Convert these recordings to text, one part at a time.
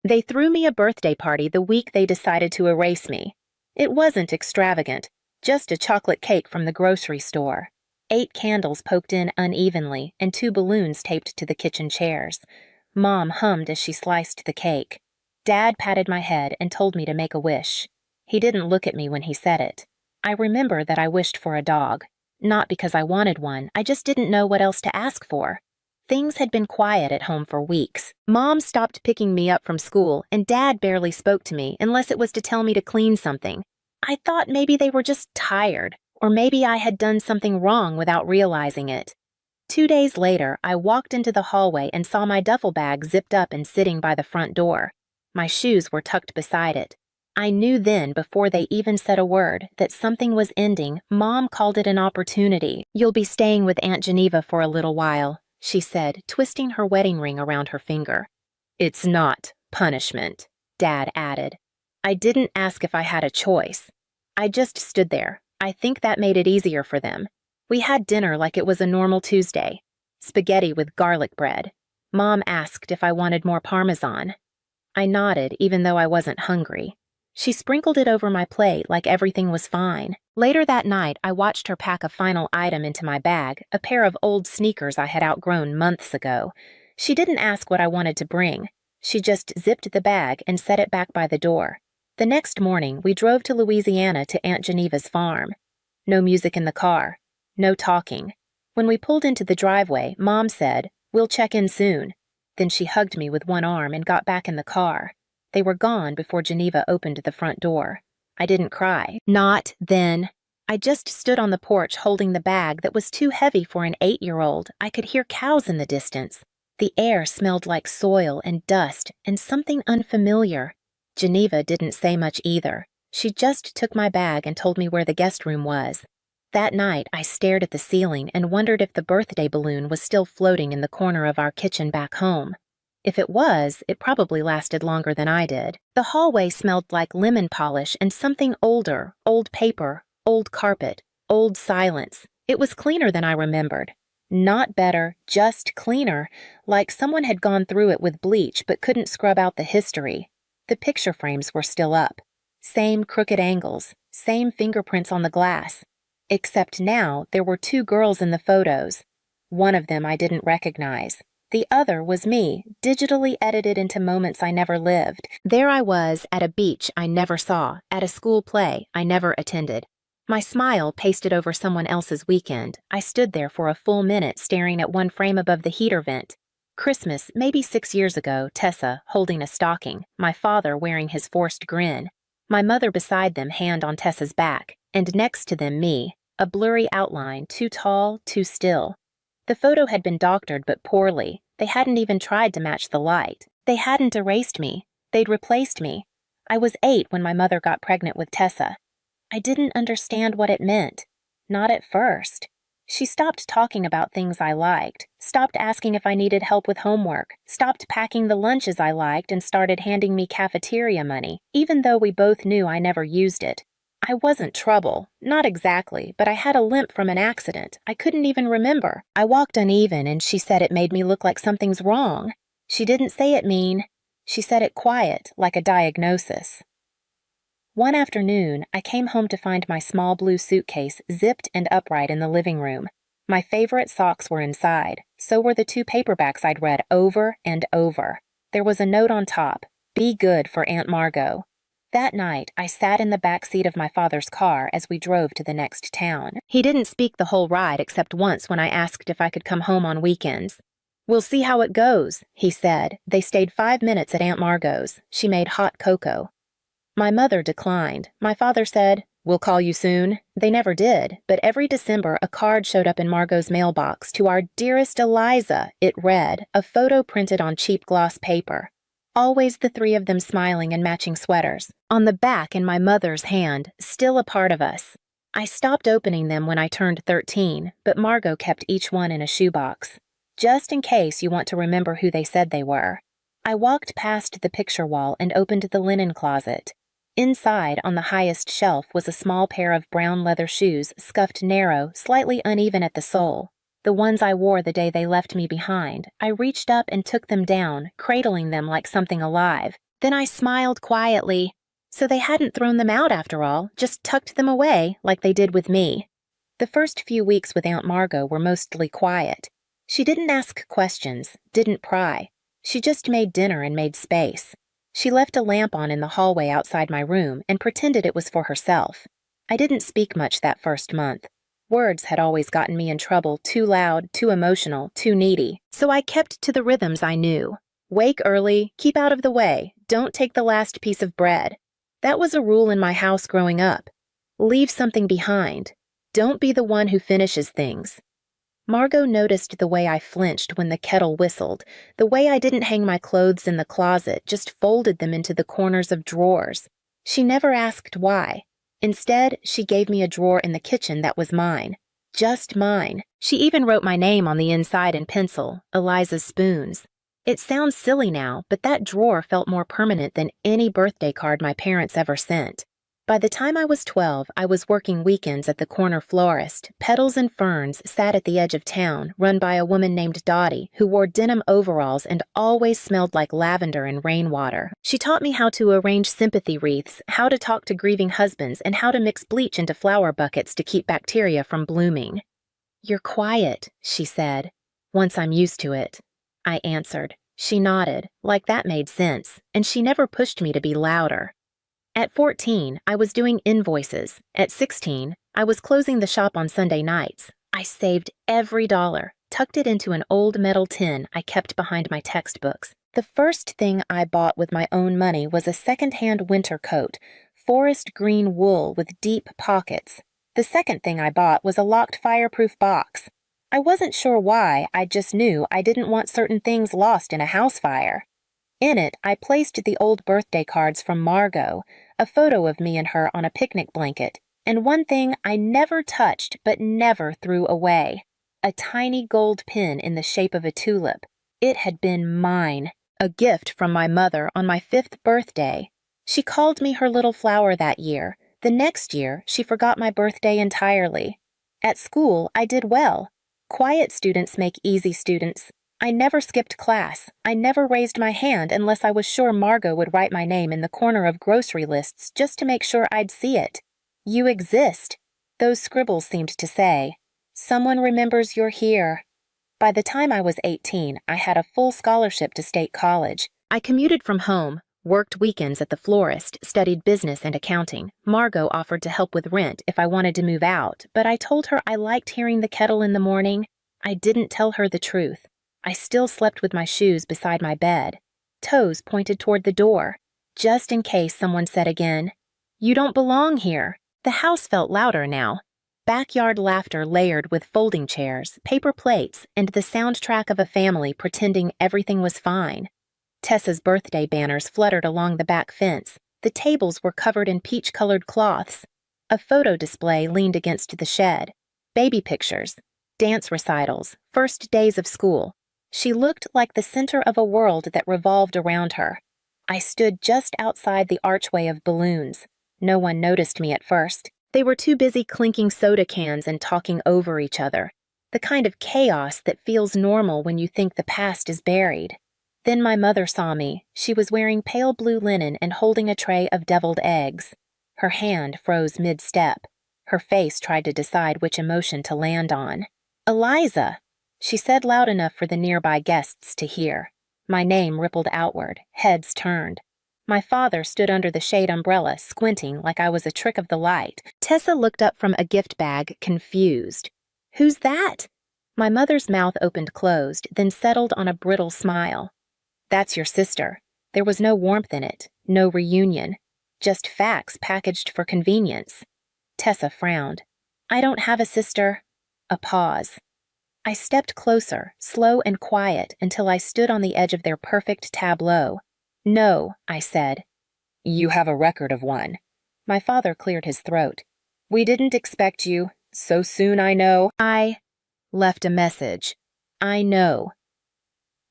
They threw me a birthday party the week they decided to erase me. It wasn't extravagant, just a chocolate cake from the grocery store. 8 candles poked in unevenly and 2 balloons taped to the kitchen chairs. Mom hummed as she sliced the cake. Dad patted my head and told me to make a wish. He didn't look at me when he said it. I remember that I wished for a dog. Not because I wanted one, I just didn't know what else to ask for. Things had been quiet at home for weeks. Mom stopped picking me up from school, and Dad barely spoke to me unless it was to tell me to clean something. I thought maybe they were just tired, or maybe I had done something wrong without realizing it. 2 days later, I walked into the hallway and saw my duffel bag zipped up and sitting by the front door. My shoes were tucked beside it. I knew then, before they even said a word, that something was ending. Mom called it an opportunity. "You'll be staying with Aunt Geneva for a little while," she said, twisting her wedding ring around her finger. "It's not punishment," Dad added. I didn't ask if I had a choice. I just stood there. I think that made it easier for them. We had dinner like it was a normal Tuesday. Spaghetti with garlic bread. Mom asked if I wanted more Parmesan. I nodded, even though I wasn't hungry. She sprinkled it over my plate like everything was fine. Later that night, I watched her pack a final item into my bag, a pair of old sneakers I had outgrown months ago. She didn't ask what I wanted to bring. She just zipped the bag and set it back by the door. The next morning, we drove to Louisiana to Aunt Geneva's farm. No music in the car. No talking. When we pulled into the driveway, Mom said, "We'll check in soon." Then she hugged me with one arm and got back in the car. They were gone before Geneva opened the front door. I didn't cry. Not then. I just stood on the porch holding the bag that was too heavy for an 8-year-old. I could hear cows in the distance. The air smelled like soil and dust and something unfamiliar. Geneva didn't say much either. She just took my bag and told me where the guest room was. That night, I stared at the ceiling and wondered if the birthday balloon was still floating in the corner of our kitchen back home. If it was, it probably lasted longer than I did. The hallway smelled like lemon polish and something older, old paper, old carpet, old silence. It was cleaner than I remembered. Not better, just cleaner, like someone had gone through it with bleach but couldn't scrub out the history. The picture frames were still up. Same crooked angles, same fingerprints on the glass. Except now, there were 2 girls in the photos. One of them I didn't recognize. The other was me, digitally edited into moments I never lived. There I was, at a beach I never saw, at a school play I never attended. My smile pasted over someone else's weekend. I stood there for a full minute staring at one frame above the heater vent. Christmas, maybe 6 years ago, Tessa, holding a stocking, my father wearing his forced grin. My mother beside them, hand on Tessa's back, and next to them me, a blurry outline, too tall, too still. The photo had been doctored but poorly. They hadn't even tried to match the light. They hadn't erased me. They'd replaced me. I was 8 when my mother got pregnant with Tessa. I didn't understand what it meant. Not at first. She stopped talking about things I liked, stopped asking if I needed help with homework, stopped packing the lunches I liked and started handing me cafeteria money, even though we both knew I never used it. I wasn't trouble, not exactly, but I had a limp from an accident. I couldn't even remember. I walked uneven and she said it made me look like something's wrong. She didn't say it mean. She said it quiet, like a diagnosis. One afternoon, I came home to find my small blue suitcase zipped and upright in the living room. My favorite socks were inside. So were the 2 paperbacks I'd read over and over. There was a note on top, "Be good for Aunt Margot." That night, I sat in the back seat of my father's car as we drove to the next town. He didn't speak the whole ride except once when I asked if I could come home on weekends. "We'll see how it goes," he said. They stayed 5 minutes at Aunt Margot's. She made hot cocoa. My mother declined. My father said, "We'll call you soon." They never did, but every December a card showed up in Margot's mailbox. "To our dearest Eliza," it read, a photo printed on cheap gloss paper. Always the 3 of them smiling and matching sweaters. On the back in my mother's hand, "Still a part of us." I stopped opening them when I turned 13, but Margot kept each one in a shoebox. Just in case you want to remember who they said they were. I walked past the picture wall and opened the linen closet. Inside, on the highest shelf, was a small pair of brown leather shoes, scuffed narrow, slightly uneven at the sole. The ones I wore the day they left me behind. I reached up and took them down, cradling them like something alive. Then I smiled quietly. So they hadn't thrown them out after all, just tucked them away like they did with me. The first few weeks with Aunt Margot were mostly quiet. She didn't ask questions, didn't pry. She just made dinner and made space. She left a lamp on in the hallway outside my room and pretended it was for herself. I didn't speak much that first month. Words had always gotten me in trouble, too loud, too emotional, too needy. So I kept to the rhythms I knew. Wake early, keep out of the way, don't take the last piece of bread. That was a rule in my house growing up. Leave something behind. Don't be the one who finishes things. Margot noticed the way I flinched when the kettle whistled, the way I didn't hang my clothes in the closet, just folded them into the corners of drawers. She never asked why. Instead, she gave me a drawer in the kitchen that was mine. Just mine. She even wrote my name on the inside in pencil, Eliza Spoons. It sounds silly now, but that drawer felt more permanent than any birthday card my parents ever sent. By the time I was 12, I was working weekends at the corner florist. Petals and Ferns sat at the edge of town, run by a woman named Dottie, who wore denim overalls and always smelled like lavender and rainwater. She taught me how to arrange sympathy wreaths, how to talk to grieving husbands, and how to mix bleach into flower buckets to keep bacteria from blooming. "You're quiet," she said. "Once I'm used to it," I answered. She nodded, like that made sense, and she never pushed me to be louder. At 14, I was doing invoices. At 16, I was closing the shop on Sunday nights. I saved every dollar, tucked it into an old metal tin I kept behind my textbooks. The first thing I bought with my own money was a second-hand winter coat, forest green wool with deep pockets. The second thing I bought was a locked fireproof box. I wasn't sure why, I just knew I didn't want certain things lost in a house fire. In it, I placed the old birthday cards from Margot, a photo of me and her on a picnic blanket, and one thing I never touched but never threw away, a tiny gold pin in the shape of a tulip. It had been mine, a gift from my mother on my 5th birthday. She called me her little flower that year. The next year, she forgot my birthday entirely. At school, I did well. Quiet students make easy students. I never skipped class. I never raised my hand unless I was sure Margot would write my name in the corner of grocery lists just to make sure I'd see it. "You exist," those scribbles seemed to say. "Someone remembers you're here." By the time I was 18, I had a full scholarship to state college. I commuted from home, worked weekends at the florist, studied business and accounting. Margot offered to help with rent if I wanted to move out, but I told her I liked hearing the kettle in the morning. I didn't tell her the truth. I still slept with my shoes beside my bed. Toes pointed toward the door, just in case someone said again, "You don't belong here." The house felt louder now. Backyard laughter layered with folding chairs, paper plates, and the soundtrack of a family pretending everything was fine. Tessa's birthday banners fluttered along the back fence. The tables were covered in peach-colored cloths. A photo display leaned against the shed. Baby pictures, dance recitals, first days of school. She looked like the center of a world that revolved around her. I stood just outside the archway of balloons. No one noticed me at first. They were too busy clinking soda cans and talking over each other. The kind of chaos that feels normal when you think the past is buried. Then my mother saw me. She was wearing pale blue linen and holding a tray of deviled eggs. Her hand froze mid-step. Her face tried to decide which emotion to land on. "Eliza!" She said loud enough for the nearby guests to hear. My name rippled outward, heads turned. My father stood under the shade umbrella, squinting like I was a trick of the light. Tessa looked up from a gift bag, confused. "Who's that?" My mother's mouth opened closed, then settled on a brittle smile. "That's your sister." There was no warmth in it, no reunion. Just facts packaged for convenience. Tessa frowned. "I don't have a sister." A pause. I stepped closer, slow and quiet, until I stood on the edge of their perfect tableau. "No," I said. "You have a record of one." My father cleared his throat. "We didn't expect you. So soon, I know." I left a message. "I know."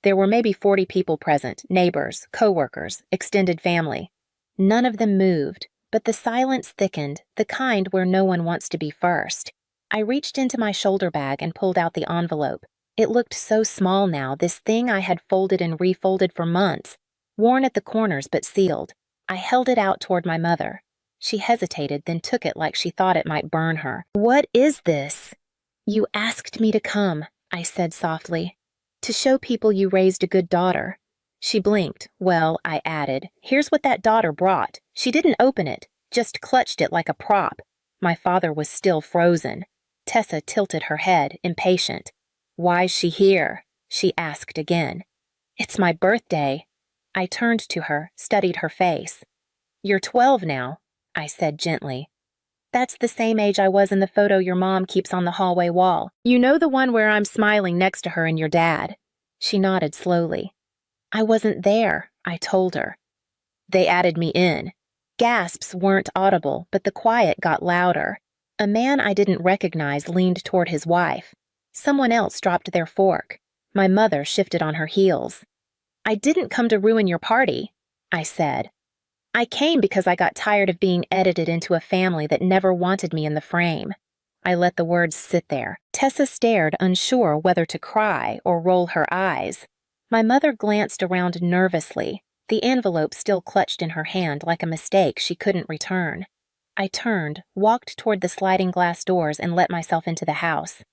There were maybe 40 people present, neighbors, co-workers, extended family. None of them moved, but the silence thickened, the kind where no one wants to be first. I reached into my shoulder bag and pulled out the envelope. It looked so small now, this thing I had folded and refolded for months. worn at the corners but sealed. I held it out toward my mother. She hesitated, then took it like she thought it might burn her. "What is this?" "You asked me to come," I said softly. "To show people you raised a good daughter." She blinked. "Well," I added, "here's what that daughter brought." She didn't open it, just clutched it like a prop. My father was still frozen. Tessa tilted her head, impatient. "Why's she here?" she asked again. "It's my birthday." I turned to her, studied her face. "You're 12 now," I said gently. "That's the same age I was in the photo your mom keeps on the hallway wall. You know, the one where I'm smiling next to her and your dad?" She nodded slowly. "I wasn't there," I told her. "They added me in." Gasps weren't audible, but the quiet got louder. A man I didn't recognize leaned toward his wife. Someone else dropped their fork. My mother shifted on her heels. "I didn't come to ruin your party," I said. "I came because I got tired of being edited into a family that never wanted me in the frame." I let the words sit there. Tessa stared, unsure whether to cry or roll her eyes. My mother glanced around nervously, the envelope still clutched in her hand like a mistake she couldn't return. I turned, walked toward the sliding glass doors, and let myself into the house.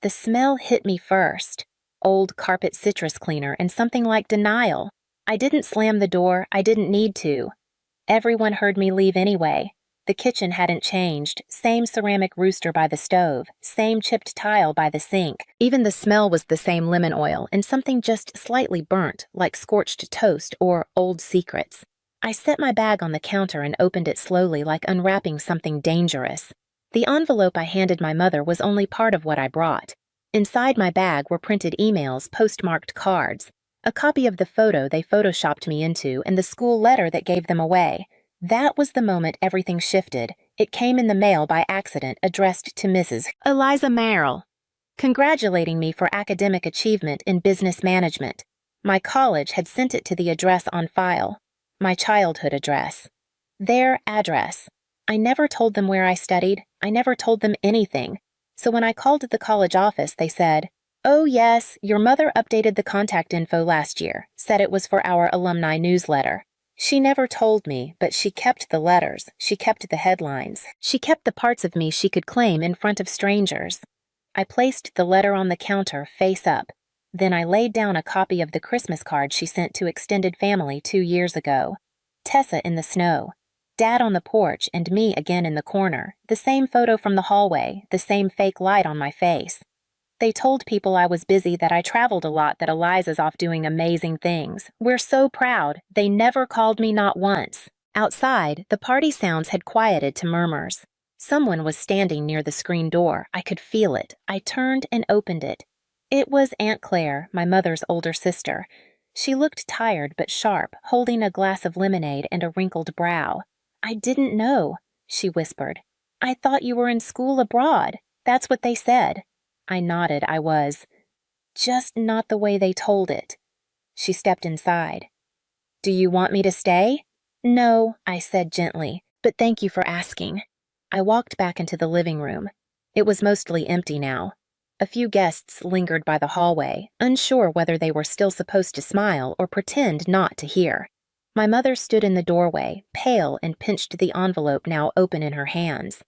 The smell hit me first. Old carpet citrus cleaner and something like denial. I didn't slam the door, I didn't need to. Everyone heard me leave anyway. The kitchen hadn't changed, same ceramic rooster by the stove, same chipped tile by the sink. Even the smell was the same lemon oil and something just slightly burnt, like scorched toast or old secrets. I set my bag on the counter and opened it slowly, like unwrapping something dangerous. The envelope I handed my mother was only part of what I brought. Inside my bag were printed emails, postmarked cards, a copy of the photo they photoshopped me into, and the school letter that gave them away. That was the moment everything shifted. It came in the mail by accident, addressed to Mrs. Eliza Merrill, congratulating me for academic achievement in business management. My college had sent it to the address on file, my childhood address. Their address. I never told them where I studied. I never told them anything. So when I called the college office, they said, "Oh yes, your mother updated the contact info last year, said it was for our alumni newsletter." She never told me, but she kept the letters, she kept the headlines, she kept the parts of me she could claim in front of strangers. I placed the letter on the counter, face up. Then I laid down a copy of the Christmas card she sent to extended family 2 years ago. Tessa in the snow. Dad on the porch and me again in the corner, the same photo from the hallway, the same fake light on my face. They told people I was busy, that I traveled a lot, that Eliza's off doing amazing things. We're so proud. They never called me, not once. Outside, the party sounds had quieted to murmurs. Someone was standing near the screen door. I could feel it. I turned and opened it. It was Aunt Claire, my mother's older sister. She looked tired but sharp, holding a glass of lemonade and a wrinkled brow. "I didn't know," she whispered. "I thought you were in school abroad. That's what they said." I nodded. I was. Just not the way they told it. She stepped inside. "Do you want me to stay?" "No," I said gently, "but thank you for asking." I walked back into the living room. It was mostly empty now. A few guests lingered by the hallway, unsure whether they were still supposed to smile or pretend not to hear. My mother stood in the doorway, pale, and pinched the envelope now open in her hands.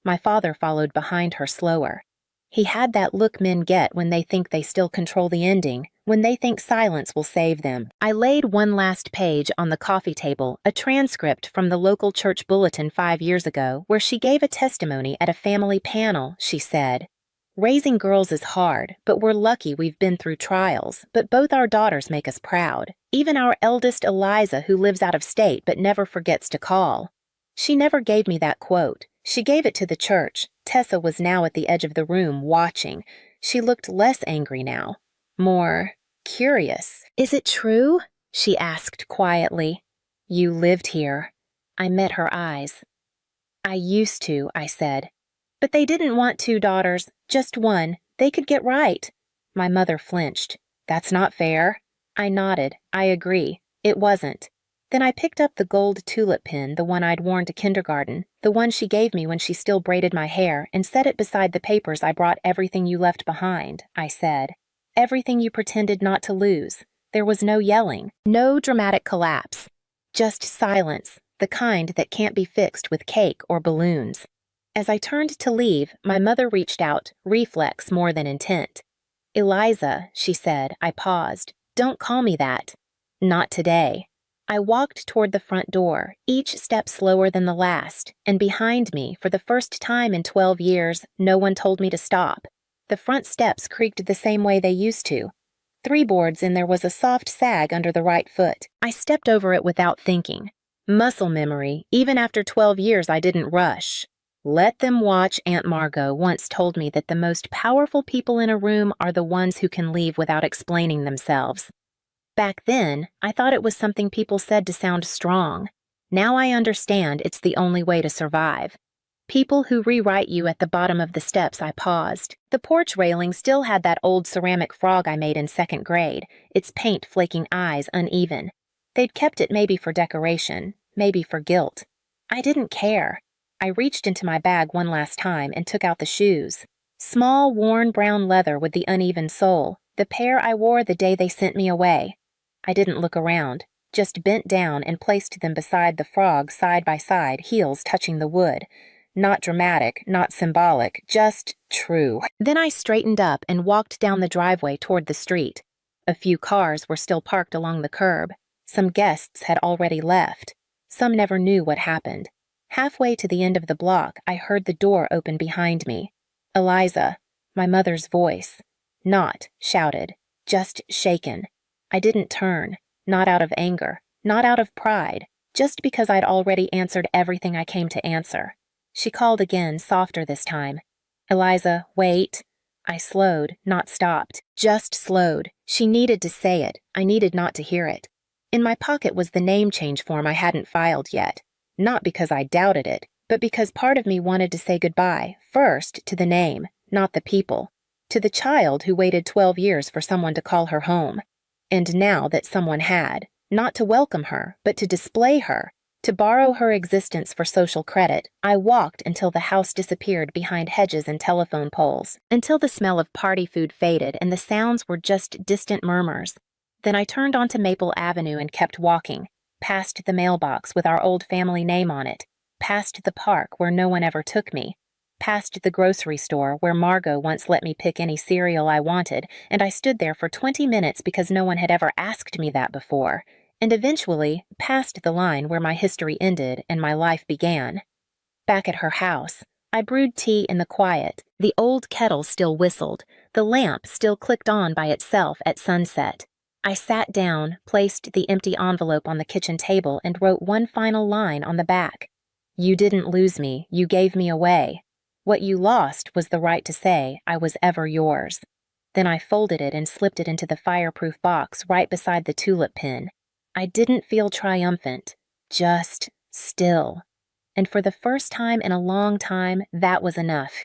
My father followed behind her slower. He had that look men get when they think they still control the ending, when they think silence will save them. I laid one last page on the coffee table, a transcript from the local church bulletin 5 years ago, where she gave a testimony at a family panel. She said, "Raising girls is hard, but we're lucky we've been through trials, but both our daughters make us proud. Even our eldest Eliza, who lives out of state but never forgets to call." She never gave me that quote. She gave it to the church. Tessa was now at the edge of the room, watching. She looked less angry now, more curious. "Is it true?" she asked quietly. "You lived here." I met her eyes. "I used to," I said. "But they didn't want 2 daughters, just one. They could get right." My mother flinched. "That's not fair." I nodded. I agree. It wasn't. Then I picked up the gold tulip pin, the one I'd worn to kindergarten, the one she gave me when she still braided my hair, and set it beside the papers I brought. "Everything you left behind," I said. "Everything you pretended not to lose. There was no yelling, no dramatic collapse. Just silence, the kind that can't be fixed with cake or balloons. As I turned to leave, my mother reached out, reflex more than intent. "Eliza," she said. I paused. "Don't call me that." "Not today." I walked toward the front door, each step slower than the last, and behind me, for the first time in 12 years, no one told me to stop. The front steps creaked the same way they used to. 3 boards and there was a soft sag under the right foot. I stepped over it without thinking. Muscle memory, even after 12 years I didn't rush. Let them watch. Aunt Margot once told me that the most powerful people in a room are the ones who can leave without explaining themselves. Back then, I thought it was something people said to sound strong. Now I understand it's the only way to survive. People who rewrite you at the bottom of the steps. I paused. The porch railing still had that old ceramic frog I made in 2nd grade, its paint flaking eyes uneven. They'd kept it maybe for decoration, maybe for guilt. I didn't care. I reached into my bag one last time and took out the shoes. Small, worn brown leather with the uneven sole, the pair I wore the day they sent me away. I didn't look around, just bent down and placed them beside the frog side by side, heels touching the wood. Not dramatic, not symbolic, just true. Then I straightened up and walked down the driveway toward the street. A few cars were still parked along the curb. Some guests had already left. Some never knew what happened. Halfway to the end of the block, I heard the door open behind me. "Eliza," my mother's voice. Not shouted, just shaken. I didn't turn, not out of anger, not out of pride, just because I'd already answered everything I came to answer. She called again, softer this time. "Eliza, wait." I slowed, not stopped, just slowed. She needed to say it. I needed not to hear it. In my pocket was the name change form I hadn't filed yet. Not because I doubted it, but because part of me wanted to say goodbye, first to the name, not the people, to the child who waited 12 years for someone to call her home. And now that someone had, not to welcome her, but to display her, to borrow her existence for social credit, I walked until the house disappeared behind hedges and telephone poles, until the smell of party food faded and the sounds were just distant murmurs. Then I turned onto Maple Avenue and kept walking, past the mailbox with our old family name on it, past the park where no one ever took me, past the grocery store where Margot once let me pick any cereal I wanted, and I stood there for 20 minutes because no one had ever asked me that before, and eventually past the line where my history ended and my life began. Back at her house, I brewed tea in the quiet. The old kettle still whistled. The lamp still clicked on by itself at sunset. I sat down, placed the empty envelope on the kitchen table, and wrote one final line on the back. "You didn't lose me, you gave me away. What you lost was the right to say, I was ever yours." Then I folded it and slipped it into the fireproof box right beside the tulip pin. I didn't feel triumphant, just still. And for the first time in a long time, that was enough.